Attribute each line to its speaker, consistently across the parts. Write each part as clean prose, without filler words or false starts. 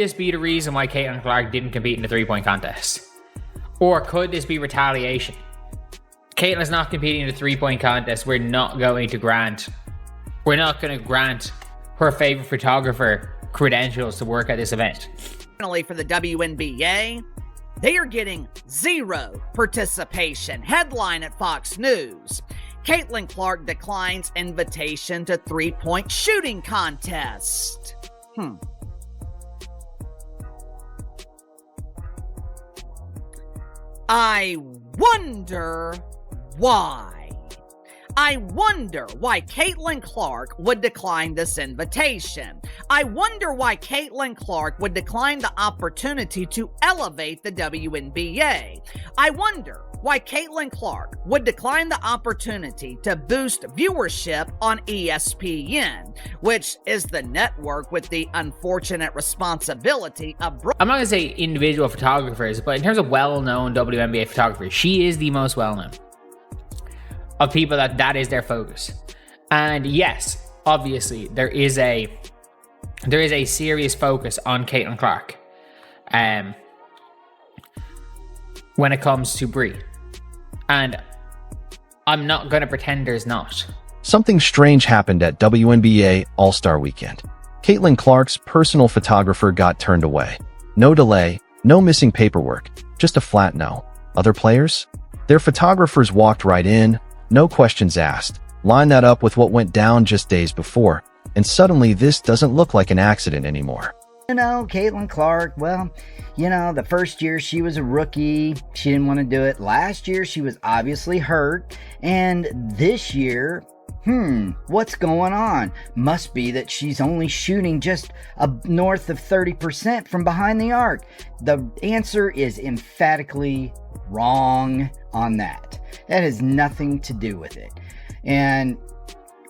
Speaker 1: this be the reason why Caitlin Clark didn't compete in the three-point contest? Or could this be retaliation? Caitlin's not competing in the three-point contest. We're not going to grant her favorite photographer credentials to work at this event.
Speaker 2: Finally, for the WNBA, they are getting zero participation. Headline at Fox News: Caitlin Clark declines invitation to three-point shooting contest. I wonder why. I wonder why Caitlin Clark would decline this invitation. I wonder why Caitlin Clark would decline the opportunity to elevate the WNBA. I wonder why Caitlin Clark would decline the opportunity to boost viewership on ESPN, which is the network with the unfortunate responsibility of...
Speaker 1: I'm not going to say individual photographers, but in terms of well-known WNBA photographers, she is the most well-known of people that is their focus. And yes, obviously, there is a serious focus on Caitlin Clark when it comes to Brie. And I'm not going to pretend there's not.
Speaker 3: Something strange happened at WNBA All-Star Weekend. Caitlin Clark's personal photographer got turned away. No delay, no missing paperwork, just a flat no. Other players? Their photographers walked right in, no questions asked. Line that up with what went down just days before, and suddenly this doesn't look like an accident anymore.
Speaker 4: Caitlin Clark, well, the first year she was a rookie. She didn't want to do it. Last year she was obviously hurt. And this year, what's going on? Must be that she's only shooting just north of 30% from behind the arc. The answer is emphatically wrong on that. That has nothing to do with it. And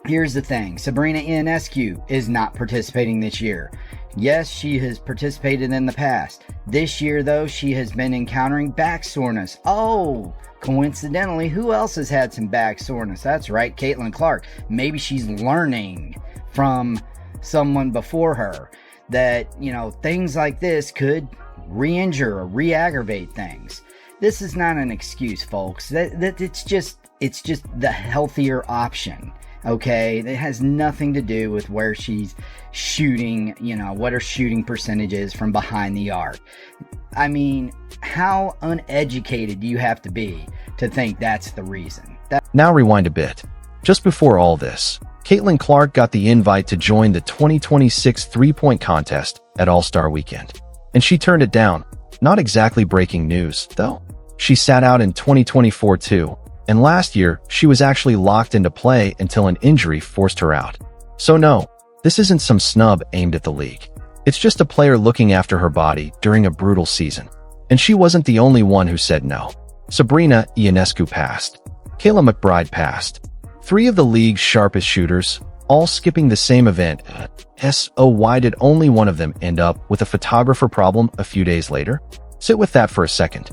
Speaker 4: here's the thing. Sabrina Ionescu is not participating this year. Yes, she has participated in the past. This year, though, she has been encountering back soreness. Oh, coincidentally, who else has had some back soreness? That's right, Caitlin Clark. Maybe she's learning from someone before her that, things like this could re-injure or re-aggravate things. This is not an excuse, folks. That it's just the healthier option. Okay, it has nothing to do with where she's shooting, what her shooting percentage is from behind the arc. I mean, how uneducated do you have to be to think that's the reason?
Speaker 3: Now rewind a bit. Just before all this, Caitlin Clark got the invite to join the 2026 three-point contest at All-Star Weekend, and she turned it down. Not exactly breaking news, though. She sat out in 2024 too. And last year, she was actually locked into play until an injury forced her out. So no, this isn't some snub aimed at the league. It's just a player looking after her body during a brutal season. And she wasn't the only one who said no. Sabrina Ionescu passed. Kayla McBride passed. 3 of the league's sharpest shooters, all skipping the same event. So why did only one of them end up with a photographer problem a few days later? Sit with that for a second.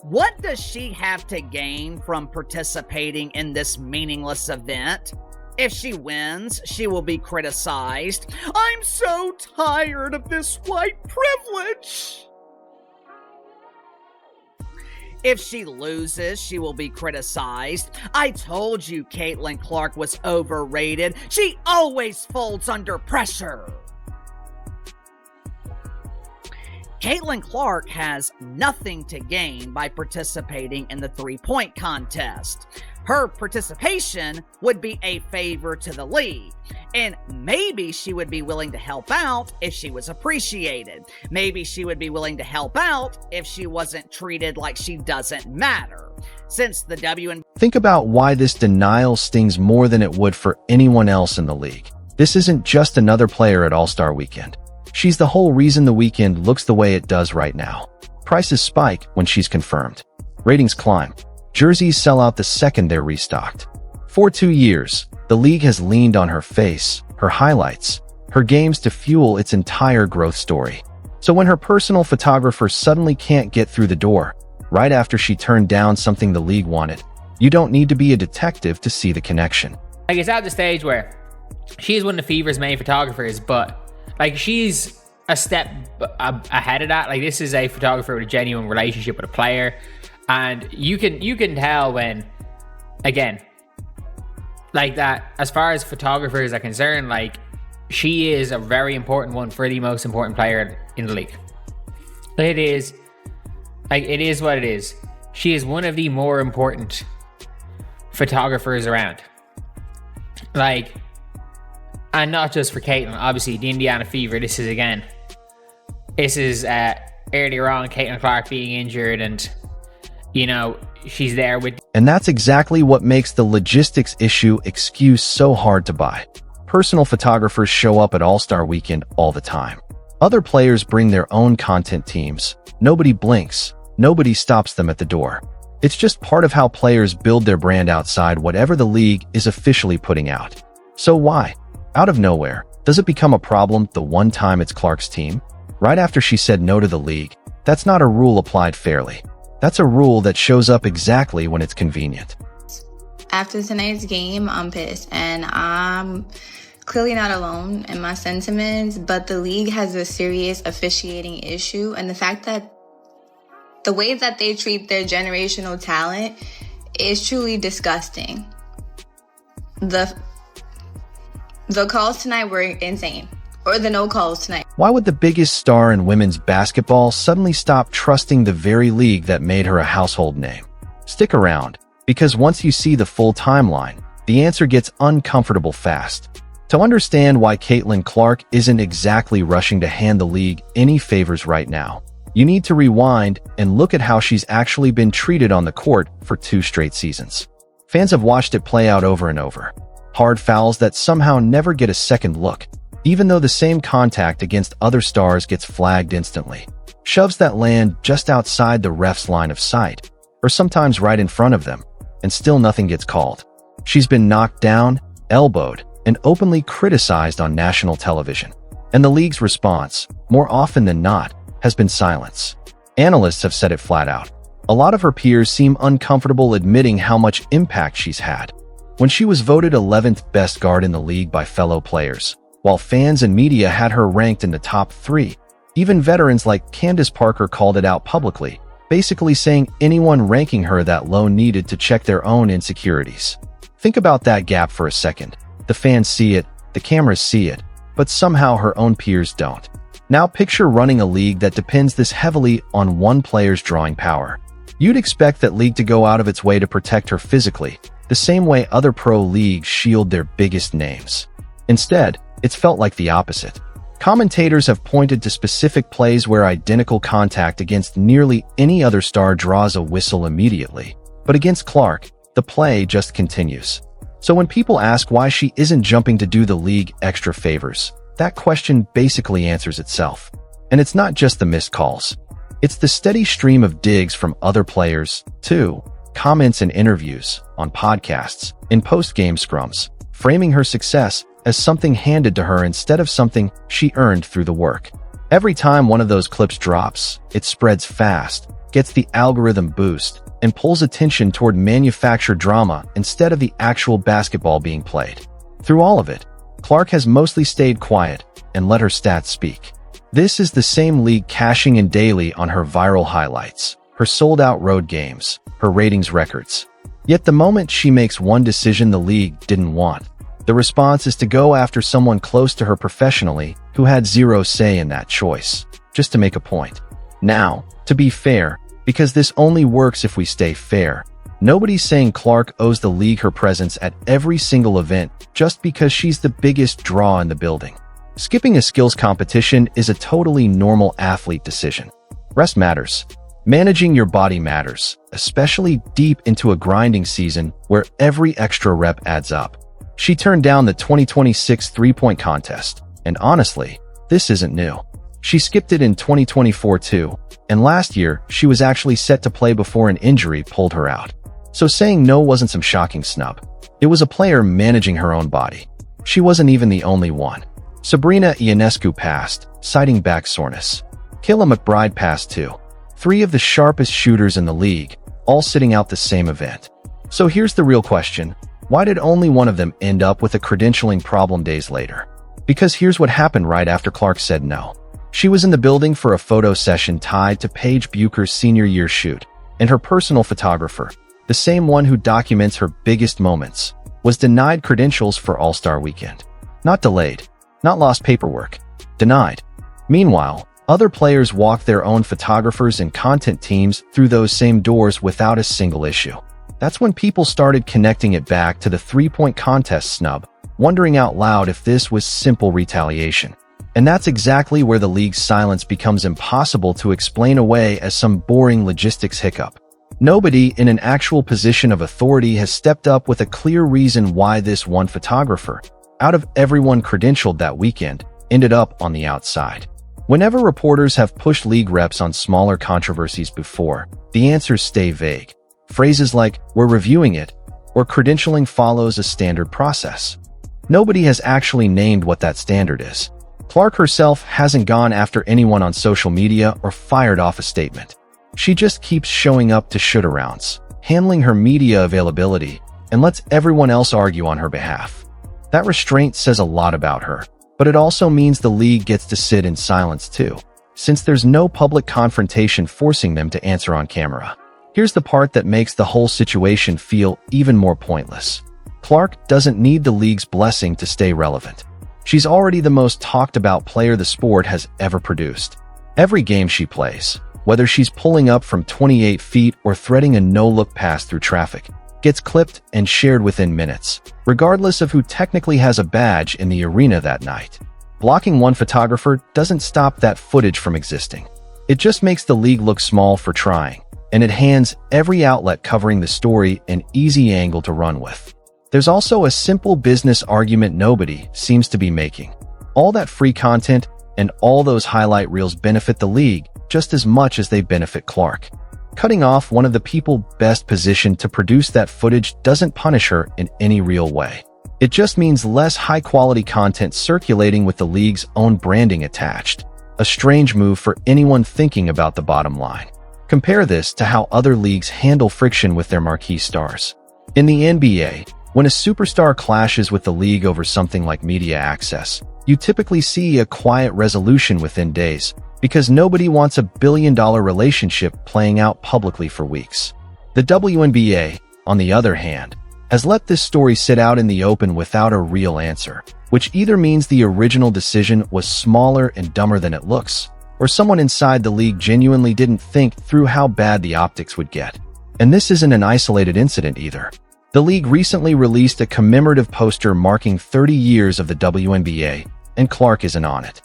Speaker 2: What does she have to gain from participating in this meaningless event? If she wins, she will be criticized. I'm so tired of this white privilege. If she loses, she will be criticized. I told you Caitlin Clark was overrated. She always folds under pressure. Caitlin Clark has nothing to gain by participating in the three-point contest. Her participation would be a favor to the league, and maybe she would be willing to help out if she was appreciated. Maybe she would be willing to help out if she wasn't treated like she doesn't matter. Since the WNBA...
Speaker 3: Think about why this denial stings more than it would for anyone else in the league. This isn't just another player at All-Star Weekend. She's the whole reason the weekend looks the way it does right now. Prices spike when she's confirmed. Ratings climb. Jerseys sell out the second they're restocked. For 2 years, the league has leaned on her face, her highlights, her games to fuel its entire growth story. So when her personal photographer suddenly can't get through the door, right after she turned down something the league wanted, you don't need to be a detective to see the connection.
Speaker 1: It's at the stage where she's one of the Fever's main photographers, but she's a step ahead of that. Like, this is a photographer with a genuine relationship with a player, and you can tell when, again, like that, as far as photographers are concerned, like, she is a very important one for the most important player in the league. It is what it is. She is one of the more important photographers around. Like, and not just for Caitlin, obviously the Indiana Fever, this is earlier on Caitlin Clark being injured, and you know, she's there with.
Speaker 3: And that's exactly what makes the logistics issue excuse so hard to buy. Personal photographers show up at All-Star Weekend all the time. Other players bring their own content teams. Nobody blinks. Nobody stops them at the door. It's just part of how players build their brand outside whatever the league is officially putting out. So why, out of nowhere, does it become a problem the one time it's Clark's team? Right after she said no to the league, that's not a rule applied fairly. That's a rule that shows up exactly when it's convenient.
Speaker 5: After tonight's game, I'm pissed, and I'm clearly not alone in my sentiments, but the league has a serious officiating issue, and the fact that the way that they treat their generational talent is truly disgusting. The calls tonight were insane. Or the no calls tonight.
Speaker 3: Why would the biggest star in women's basketball suddenly stop trusting the very league that made her a household name? Stick around, because once you see the full timeline, the answer gets uncomfortable fast. To understand why Caitlin Clark isn't exactly rushing to hand the league any favors right now, you need to rewind and look at how she's actually been treated on the court for 2 straight seasons. Fans have watched it play out over and over. Hard fouls that somehow never get a second look, even though the same contact against other stars gets flagged instantly. Shoves that land just outside the ref's line of sight, or sometimes right in front of them, and still nothing gets called. She's been knocked down, elbowed, and openly criticized on national television. And the league's response, more often than not, has been silence. Analysts have said it flat out. A lot of her peers seem uncomfortable admitting how much impact she's had. When she was voted 11th best guard in the league by fellow players, while fans and media had her ranked in the top 3, even veterans like Candace Parker called it out publicly, basically saying anyone ranking her that low needed to check their own insecurities. Think about that gap for a second. The fans see it, the cameras see it, but somehow her own peers don't. Now picture running a league that depends this heavily on one player's drawing power. You'd expect that league to go out of its way to protect her physically, the same way other pro leagues shield their biggest names. Instead, it's felt like the opposite. Commentators have pointed to specific plays where identical contact against nearly any other star draws a whistle immediately. But against Clark, the play just continues. So when people ask why she isn't jumping to do the league extra favors, that question basically answers itself. And it's not just the missed calls. It's the steady stream of digs from other players, too. Comments and interviews, on podcasts, in post-game scrums, framing her success as something handed to her instead of something she earned through the work. Every time one of those clips drops, it spreads fast, gets the algorithm boost, and pulls attention toward manufactured drama instead of the actual basketball being played. Through all of it, Clark has mostly stayed quiet and let her stats speak. This is the same league cashing in daily on her viral highlights, her sold-out road games, her ratings records. Yet the moment she makes one decision the league didn't want, the response is to go after someone close to her professionally who had zero say in that choice, just to make a point. Now, to be fair, because this only works if we stay fair, nobody's saying Clark owes the league her presence at every single event just because she's the biggest draw in the building. Skipping a skills competition is a totally normal athlete decision. Rest matters. Managing your body matters, especially deep into a grinding season where every extra rep adds up. She turned down the 2026 three-point contest, and honestly, this isn't new. She skipped it in 2024 too, and last year she was actually set to play before an injury pulled her out. So saying no wasn't some shocking snub. It was a player managing her own body. She wasn't even the only one. Sabrina Ionescu passed, citing back soreness. Kayla McBride passed too. 3 of the sharpest shooters in the league, all sitting out the same event. So here's the real question. Why did only one of them end up with a credentialing problem days later? Because here's what happened right after Clark said no. She was in the building for a photo session tied to Paige Bucher's senior year shoot, and her personal photographer, the same one who documents her biggest moments, was denied credentials for All-Star Weekend. Not delayed, not lost paperwork, denied. Meanwhile, other players walked their own photographers and content teams through those same doors without a single issue. That's when people started connecting it back to the three-point contest snub, wondering out loud if this was simple retaliation. And that's exactly where the league's silence becomes impossible to explain away as some boring logistics hiccup. Nobody in an actual position of authority has stepped up with a clear reason why this one photographer, out of everyone credentialed that weekend, ended up on the outside. Whenever reporters have pushed league reps on smaller controversies before, the answers stay vague. Phrases like, "we're reviewing it," or "credentialing follows a standard process." Nobody has actually named what that standard is. Clark herself hasn't gone after anyone on social media or fired off a statement. She just keeps showing up to shoot-arounds, handling her media availability, and lets everyone else argue on her behalf. That restraint says a lot about her, but it also means the league gets to sit in silence too, since there's no public confrontation forcing them to answer on camera. Here's the part that makes the whole situation feel even more pointless. Clark doesn't need the league's blessing to stay relevant. She's already the most talked about player the sport has ever produced. Every game she plays, whether she's pulling up from 28 feet or threading a no-look pass through traffic, gets clipped and shared within minutes, regardless of who technically has a badge in the arena that night. Blocking one photographer doesn't stop that footage from existing. It just makes the league look small for trying, and it hands every outlet covering the story an easy angle to run with. There's also a simple business argument nobody seems to be making. All that free content and all those highlight reels benefit the league just as much as they benefit Clark. Cutting off one of the people best positioned to produce that footage doesn't punish her in any real way. It just means less high-quality content circulating with the league's own branding attached. A strange move for anyone thinking about the bottom line. Compare this to how other leagues handle friction with their marquee stars. In the NBA, when a superstar clashes with the league over something like media access, you typically see a quiet resolution within days, because nobody wants a billion-dollar relationship playing out publicly for weeks. The WNBA, on the other hand, has let this story sit out in the open without a real answer, which either means the original decision was smaller and dumber than it looks, or someone inside the league genuinely didn't think through how bad the optics would get. And this isn't an isolated incident either. The league recently released a commemorative poster marking 30 years of the WNBA, and Clark isn't on it.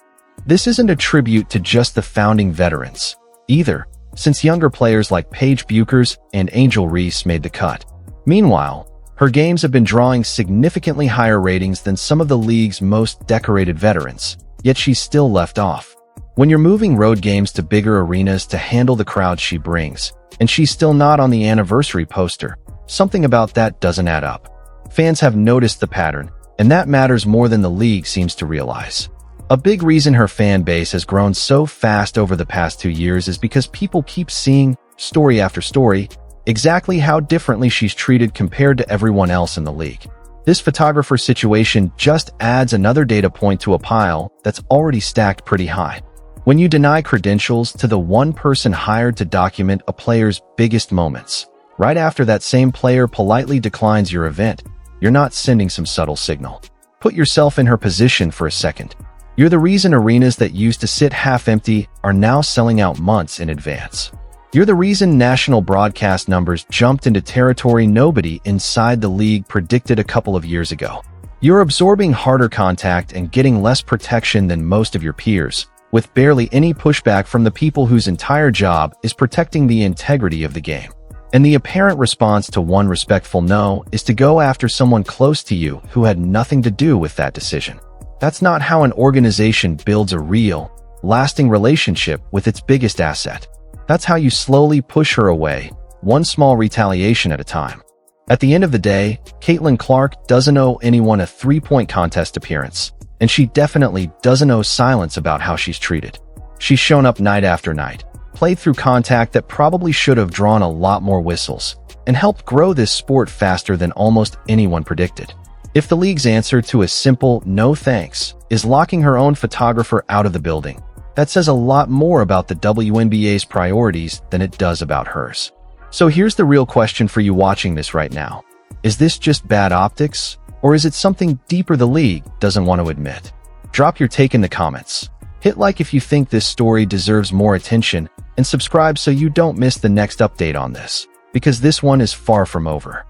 Speaker 3: This isn't a tribute to just the founding veterans, either, since younger players like Paige Buchers and Angel Reese made the cut. Meanwhile, her games have been drawing significantly higher ratings than some of the league's most decorated veterans, yet she's still left off. When you're moving road games to bigger arenas to handle the crowd she brings, and she's still not on the anniversary poster, something about that doesn't add up. Fans have noticed the pattern, and that matters more than the league seems to realize. A big reason her fan base has grown so fast over the past 2 years is because people keep seeing, story after story, exactly how differently she's treated compared to everyone else in the league. This photographer situation just adds another data point to a pile that's already stacked pretty high. When you deny credentials to the one person hired to document a player's biggest moments, right after that same player politely declines your event, you're not sending some subtle signal. Put yourself in her position for a second. You're the reason arenas that used to sit half empty are now selling out months in advance. You're the reason national broadcast numbers jumped into territory nobody inside the league predicted a couple of years ago. You're absorbing harder contact and getting less protection than most of your peers, with barely any pushback from the people whose entire job is protecting the integrity of the game. And the apparent response to one respectful no is to go after someone close to you who had nothing to do with that decision. That's not how an organization builds a real, lasting relationship with its biggest asset. That's how you slowly push her away, one small retaliation at a time. At the end of the day, Caitlin Clark doesn't owe anyone a three-point contest appearance, and she definitely doesn't owe silence about how she's treated. She's shown up night after night, played through contact that probably should have drawn a lot more whistles, and helped grow this sport faster than almost anyone predicted. If the league's answer to a simple no thanks is locking her own photographer out of the building, That says a lot more about the WNBA's priorities than it does about hers. So here's the real question for you watching this right now. Is this just bad optics, or is it something deeper the league doesn't want to admit? Drop your take in the comments. Hit like if you think this story deserves more attention, and subscribe so you don't miss the next update on this, because this one is far from over.